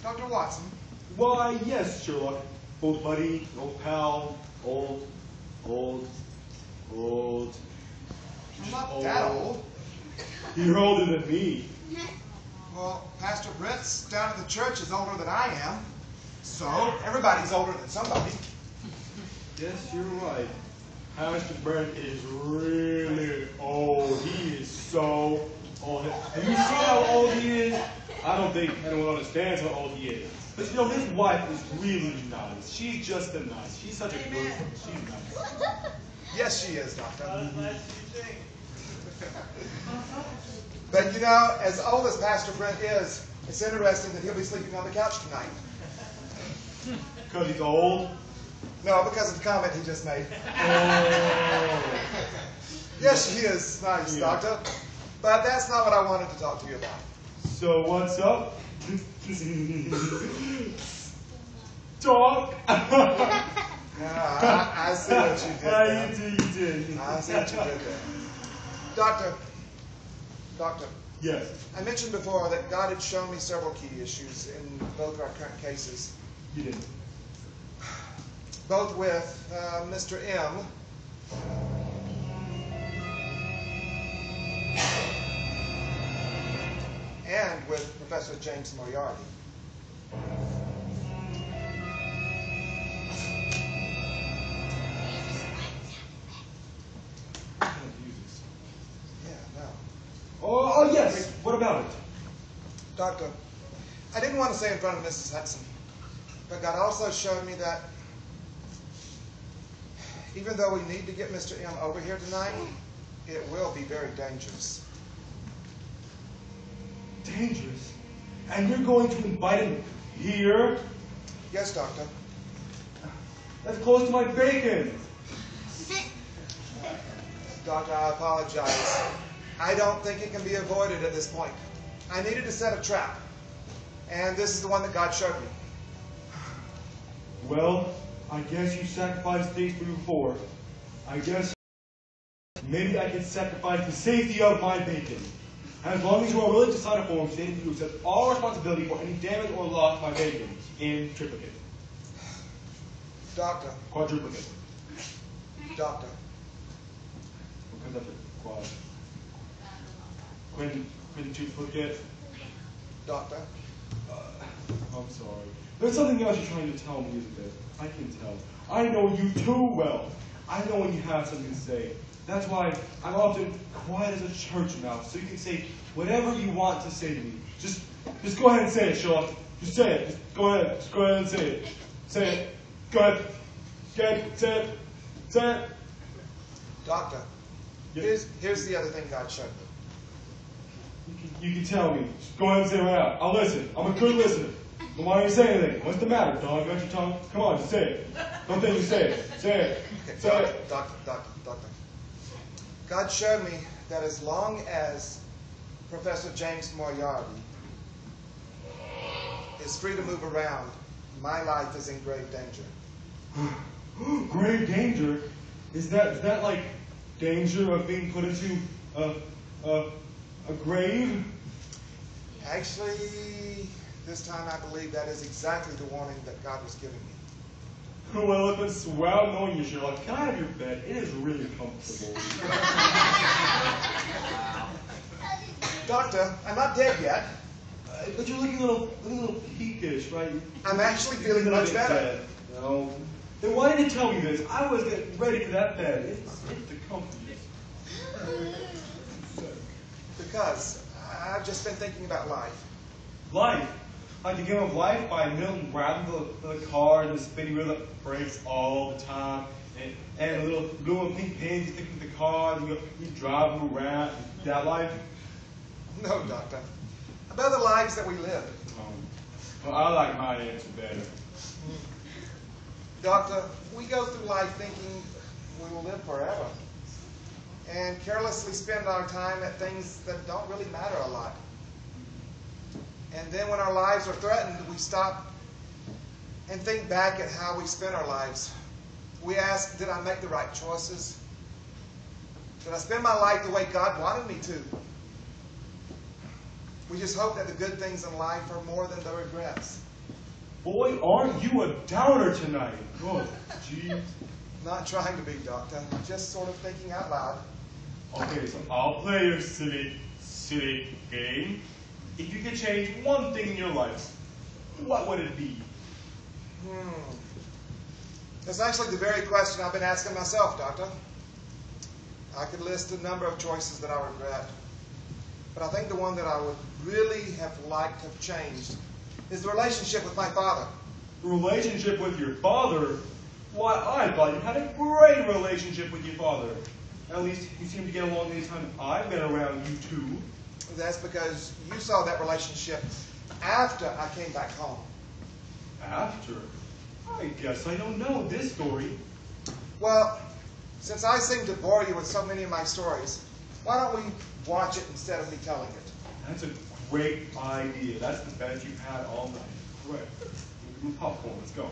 Dr. Watson. Why, yes, Sherlock. Old buddy, old pal, old. I'm not that old. You're older than me. Well, Pastor Brett's down at the church is older than I am. So, everybody's older than somebody. Yes, you're right. Pastor Brett is really old. He is so old. Have you seen how old he is? I don't think anyone understands how old he is. But you know, his wife is really nice. She's just a nice. She's such a good one. She's nice. Yes, she is, Doctor. But you know, as old as Pastor Brett is, it's interesting that he'll be sleeping on the couch tonight. Because he's old? No, because of the comment he just made. Oh. Yes, she is nice, Yeah. Doctor. But that's not what I wanted to talk to you about. So what's up? Talk. I see what you did there. You did. I see what you did there. Doctor, Yes. I mentioned before that God had shown me several key issues in both our current cases. You did. Both with Mr. M. and with Professor James Moriarty. Yeah, no. Oh, yes. What about it? Doctor, I didn't want to say in front of Mrs. Hudson, but God also showed me that even though we need to get Mr. M over here tonight, it will be very dangerous. Dangerous? And you're going to invite him here? Yes, Doctor. That's close to my bacon. Doctor, I apologize. I don't think it can be avoided at this point. I needed to set a trap, and this is the one that God showed me. Well, I guess you sacrificed things for you before. I guess maybe I can sacrifice the safety of my bacon. As long as you are willing to sign a form stating that you accept all responsibility for any damage or loss to my bacon in triplicate. Doctor. Quadruplicate. Doctor. What comes after quad? Quintuplicate. Doctor. I'm sorry. There's something else you're trying to tell me, isn't there? I can tell. I know you too well. I know when you have something to say. That's why I'm often quiet as a church mouse, so you can say whatever you want to say to me. Just go ahead and say it, Sherlock. Just say it. Just go ahead. Just go ahead and say it. Say it. Go ahead. Okay, say it. Say it. Doctor. Yes. Here's the other thing God showed me. You can tell me. Just go ahead and say it right out. I'll listen. I'm a good listener. But why don't you say anything? What's the matter, dog? You got your tongue? Come on, just say it. Don't think you say it. Say it. Okay, Say it. Doctor. God showed me that as long as Professor James Moriarty is free to move around, my life is in grave danger. Grave danger? Is that like danger of being put into a grave? Actually, this time I believe that is exactly the warning that God was giving me. Well, if it's well knowing you, Sherlock, can I have your bed? It is really comfortable. Doctor, I'm not dead yet. But you're looking a little peakish, right? I'm actually feeling much better. No. Then why didn't you tell me this? I was getting ready for that bed. It's the comfortest. Because I've just been thinking about life. Life? Like the Game of Life by Milton Bradley, the car and the spinning wheel that breaks all the time, and a little blue and pink pins you stick with the car, and you drive them around. That life? No, Doctor. About the lives that we live. Well, I like my answer better. Doctor, we go through life thinking we will live forever, and carelessly spend our time at things that don't really matter a lot. And then when our lives are threatened, we stop and think back at how we spent our lives. We ask, did I make the right choices? Did I spend my life the way God wanted me to? We just hope that the good things in life are more than the regrets. Boy, aren't you a downer tonight. Oh, gee. Not trying to be, Doctor. Just sort of thinking out loud. Okay, so I'll play your silly game. If you could change one thing in your life, what would it be? That's actually the very question I've been asking myself, Doctor. I could list a number of choices that I regret. But I think the one that I would really have liked to have changed is the relationship with my father. Relationship with your father? Why, I thought you had a great relationship with your father. At least you seem to get along anytime I've been around you two. That's because you saw that relationship after I came back home. After? I guess I don't know this story. Well, since I seem to bore you with so many of my stories, why don't we watch it instead of me telling it? That's a great idea. That's the best you've had all night. Great. Give me popcorn. Let's go.